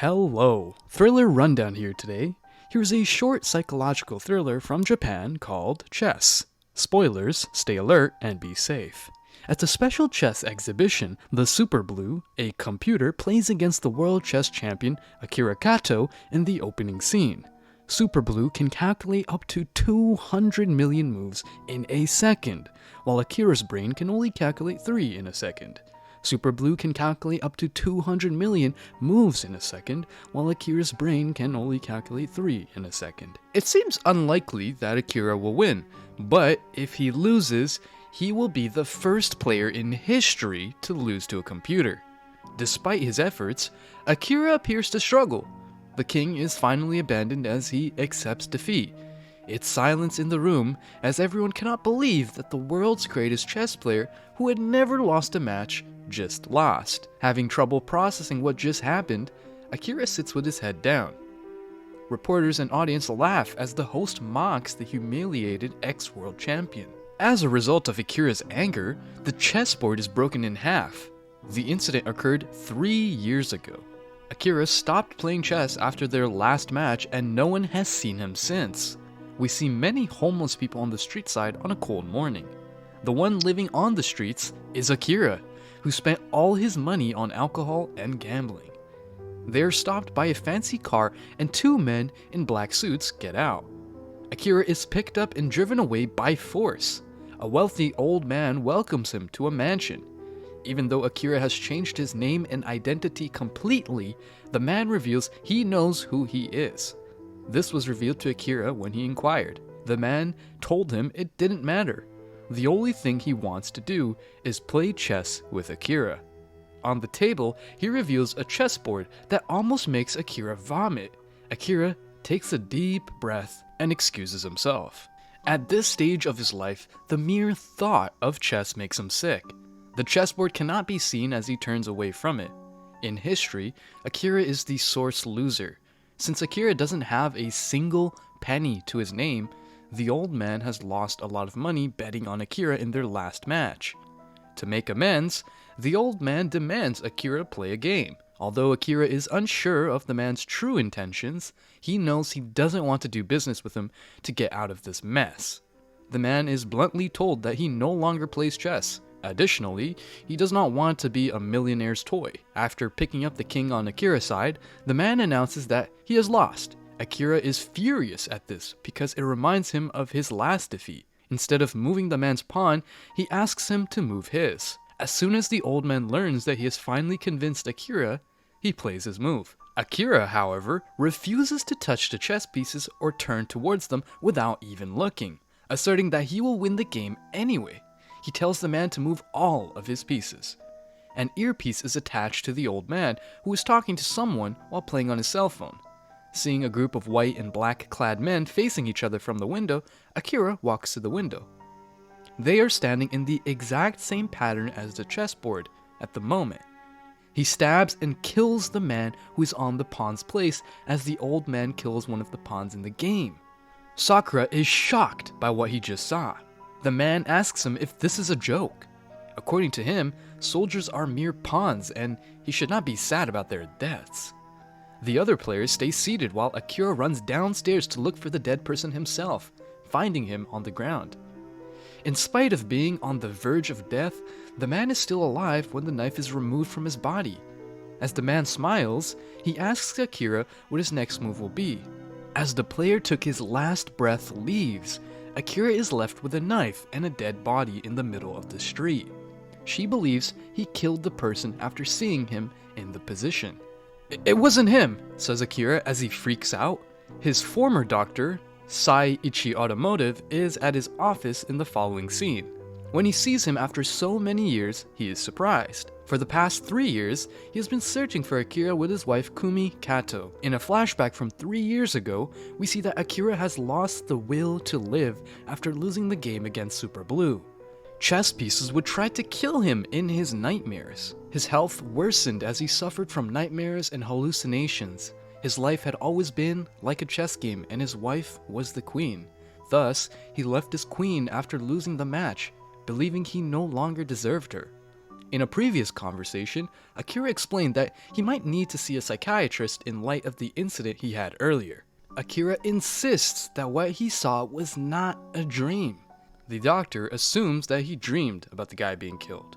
Hello! Thriller Rundown here today. Here's a short psychological thriller from Japan called Chess. Spoilers, stay alert and be safe. At the special chess exhibition, the Super Blue, a computer plays against the world chess champion Akira Kato in the opening scene. Super Blue can calculate up to 200 million moves in a second, while Akira's brain can only calculate 3 in a second. Super Blue can calculate up to 200 million moves in a second, while Akira's brain can only calculate 3 in a second. It seems unlikely that Akira will win, but if he loses, he will be the first player in history to lose to a computer. Despite his efforts, Akira appears to struggle. The king is finally abandoned as he accepts defeat. It's silence in the room as everyone cannot believe that the world's greatest chess player, who had never lost a match, just lost. Having trouble processing what just happened, Akira sits with his head down. Reporters and audience laugh as the host mocks the humiliated ex-world champion. As a result of Akira's anger, the chessboard is broken in half. The incident occurred 3 years ago. Akira stopped playing chess after their last match and no one has seen him since. We see many homeless people on the street side on a cold morning. The one living on the streets is Akira, who spent all his money on alcohol and gambling. They are stopped by a fancy car and 2 men in black suits get out. Akira is picked up and driven away by force. A wealthy old man welcomes him to a mansion. Even though Akira has changed his name and identity completely, the man reveals he knows who he is. This was revealed to Akira when he inquired. The man told him it didn't matter. The only thing he wants to do is play chess with Akira. On the table, he reveals a chessboard that almost makes Akira vomit. Akira takes a deep breath and excuses himself. At this stage of his life, the mere thought of chess makes him sick. The chessboard cannot be seen as he turns away from it. In history, Akira is the source loser. Since Akira doesn't have a single penny to his name, the old man has lost a lot of money betting on Akira in their last match. To make amends, the old man demands Akira play a game. Although Akira is unsure of the man's true intentions, he knows he doesn't want to do business with him to get out of this mess. The man is bluntly told that he no longer plays chess. Additionally, he does not want to be a millionaire's toy. After picking up the king on Akira's side, the man announces that he has lost. Akira is furious at this because it reminds him of his last defeat. Instead of moving the man's pawn, he asks him to move his. As soon as the old man learns that he has finally convinced Akira, he plays his move. Akira, however, refuses to touch the chess pieces or turn towards them without even looking, asserting that he will win the game anyway. He tells the man to move all of his pieces. An earpiece is attached to the old man, who is talking to someone while playing on his cell phone. Seeing a group of white and black clad men facing each other from the window, Akira walks to the window. They are standing in the exact same pattern as the chessboard at the moment. He stabs and kills the man who is on the pawn's place as the old man kills one of the pawns in the game. Sakura is shocked by what he just saw. The man asks him if this is a joke. According to him, soldiers are mere pawns and he should not be sad about their deaths. The other players stay seated while Akira runs downstairs to look for the dead person himself, finding him on the ground. In spite of being on the verge of death, the man is still alive when the knife is removed from his body. As the man smiles, he asks Akira what his next move will be. As the player took his last breath leaves, Akira is left with a knife and a dead body in the middle of the street. She believes he killed the person after seeing him in the position. It wasn't him, says Akira as he freaks out. His former doctor, Sai-ichi Automotive, is at his office in the following scene. When he sees him after so many years, he is surprised. For the past 3 years, he has been searching for Akira with his wife Kumi Kato. In a flashback from 3 years ago, we see that Akira has lost the will to live after losing the game against Super Blue. Chess pieces would try to kill him in his nightmares. His health worsened as he suffered from nightmares and hallucinations. His life had always been like a chess game and his wife was the queen. Thus, he left his queen after losing the match, believing he no longer deserved her. In a previous conversation, Akira explained that he might need to see a psychiatrist in light of the incident he had earlier. Akira insists that what he saw was not a dream. The doctor assumes that he dreamed about the guy being killed.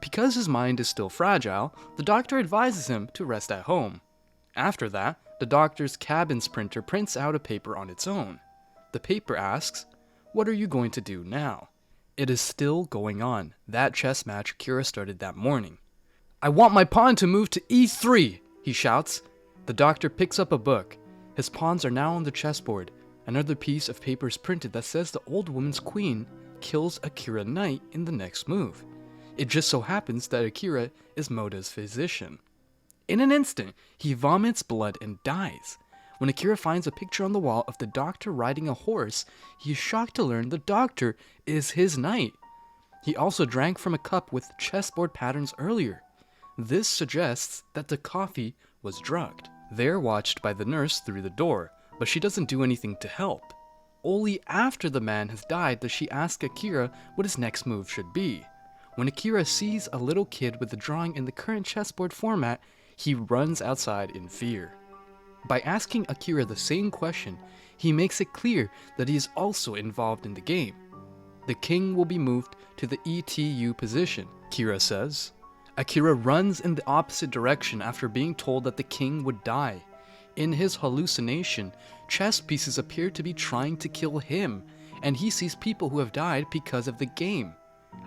Because his mind is still fragile, the doctor advises him to rest at home. After that, the doctor's cabin's printer prints out a paper on its own. The paper asks, "What are you going to do now?" It is still going on, that chess match Akira started that morning. "I want my pawn to move to e3, he shouts. The doctor picks up a book. His pawns are now on the chessboard. Another piece of paper is printed that says the old woman's queen kills Akira knight in the next move. It just so happens that Akira is Moda's physician. In an instant, he vomits blood and dies. When Akira finds a picture on the wall of the doctor riding a horse, he is shocked to learn the doctor is his knight. He also drank from a cup with chessboard patterns earlier. This suggests that the coffee was drugged. They're watched by the nurse through the door, but she doesn't do anything to help. Only after the man has died does she ask Akira what his next move should be. When Akira sees a little kid with a drawing in the current chessboard format, he runs outside in fear. By asking Akira the same question, he makes it clear that he is also involved in the game. The king will be moved to the ETU position, Akira says. Akira runs in the opposite direction after being told that the king would die. In his hallucination, chess pieces appear to be trying to kill him, and he sees people who have died because of the game.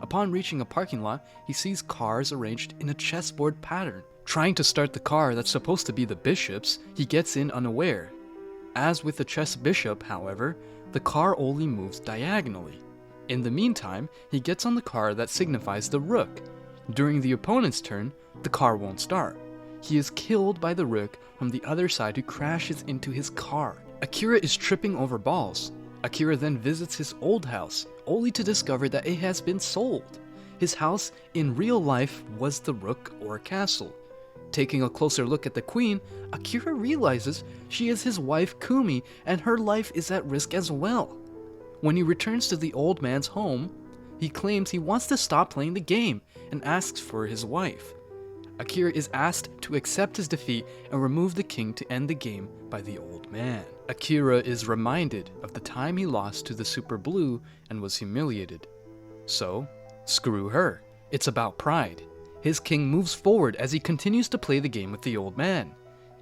Upon reaching a parking lot, he sees cars arranged in a chessboard pattern. Trying to start the car that's supposed to be the bishop's, he gets in unaware. As with the chess bishop, however, the car only moves diagonally. In the meantime, he gets on the car that signifies the rook. During the opponent's turn, the car won't start. He is killed by the rook from the other side who crashes into his car. Akira is tripping over balls. Akira then visits his old house, only to discover that it has been sold. His house in real life was the rook or castle. Taking a closer look at the queen, Akira realizes she is his wife Kumi and her life is at risk as well. When he returns to the old man's home, he claims he wants to stop playing the game and asks for his wife. Akira is asked to accept his defeat and remove the king to end the game by the old man. Akira is reminded of the time he lost to the Super Blue and was humiliated. So, screw her. It's about pride. His king moves forward as he continues to play the game with the old man.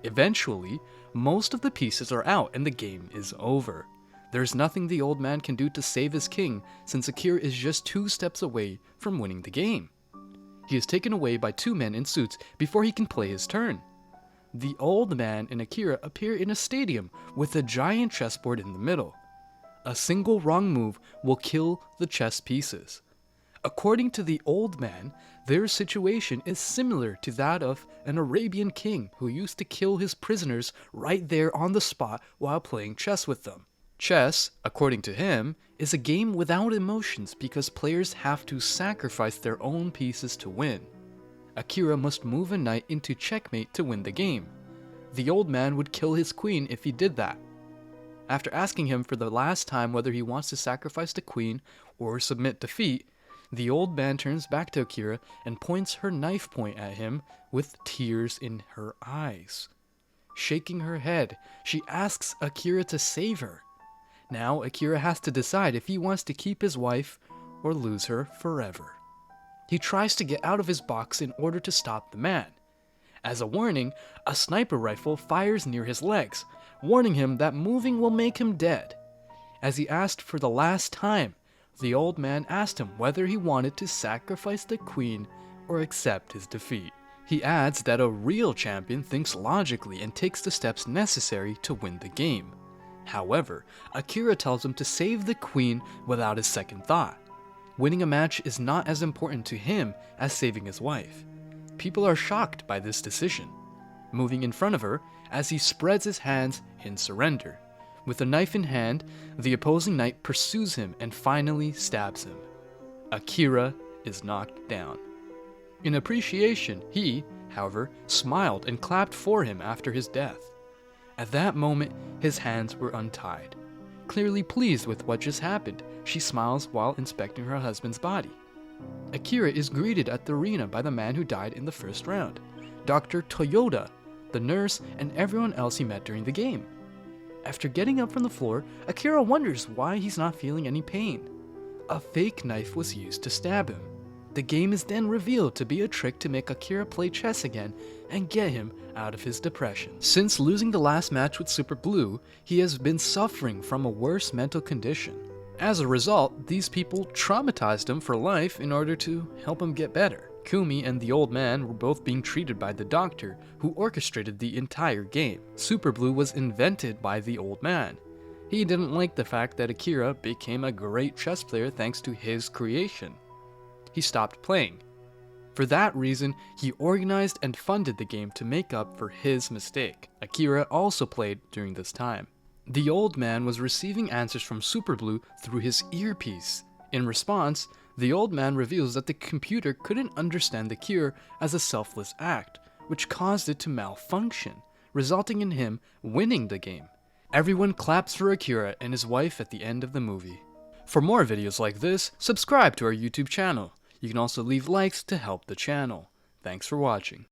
Eventually, most of the pieces are out and the game is over. There's nothing the old man can do to save his king since Akira is just 2 steps away from winning the game. He is taken away by 2 men in suits before he can play his turn. The old man and Akira appear in a stadium with a giant chessboard in the middle. A single wrong move will kill the chess pieces. According to the old man, their situation is similar to that of an Arabian king who used to kill his prisoners right there on the spot while playing chess with them. Chess, according to him, is a game without emotions because players have to sacrifice their own pieces to win. Akira must move a knight into checkmate to win the game. The old man would kill his queen if he did that. After asking him for the last time whether he wants to sacrifice the queen or submit defeat, the old man turns back to Akira and points her knife point at him with tears in her eyes. Shaking her head, she asks Akira to save her. Now Akira has to decide if he wants to keep his wife or lose her forever. He tries to get out of his box in order to stop the man. As a warning, a sniper rifle fires near his legs, warning him that moving will make him dead. As he asked for the last time, the old man asked him whether he wanted to sacrifice the queen or accept his defeat. He adds that a real champion thinks logically and takes the steps necessary to win the game. However, Akira tells him to save the queen without a second thought. Winning a match is not as important to him as saving his wife. People are shocked by this decision. Moving in front of her, as he spreads his hands in surrender. With a knife in hand, the opposing knight pursues him and finally stabs him. Akira is knocked down. In appreciation, he, however, smiled and clapped for him after his death. At that moment, his hands were untied. Clearly pleased with what just happened, she smiles while inspecting her husband's body. Akira is greeted at the arena by the man who died in the first round, Dr. Toyoda, the nurse, and everyone else he met during the game. After getting up from the floor, Akira wonders why he's not feeling any pain. A fake knife was used to stab him. The game is then revealed to be a trick to make Akira play chess again and get him out of his depression. Since losing the last match with Super Blue, he has been suffering from a worse mental condition. As a result, these people traumatized him for life in order to help him get better. Kumi and the old man were both being treated by the doctor, who orchestrated the entire game. Super Blue was invented by the old man. He didn't like the fact that Akira became a great chess player thanks to his creation. He stopped playing. For that reason, he organized and funded the game to make up for his mistake. Akira also played during this time. The old man was receiving answers from Super Blue through his earpiece. In response, the old man reveals that the computer couldn't understand the cure as a selfless act, which caused it to malfunction, resulting in him winning the game. Everyone claps for Akira and his wife at the end of the movie. For more videos like this, subscribe to our YouTube channel. You can also leave likes to help the channel. Thanks for watching.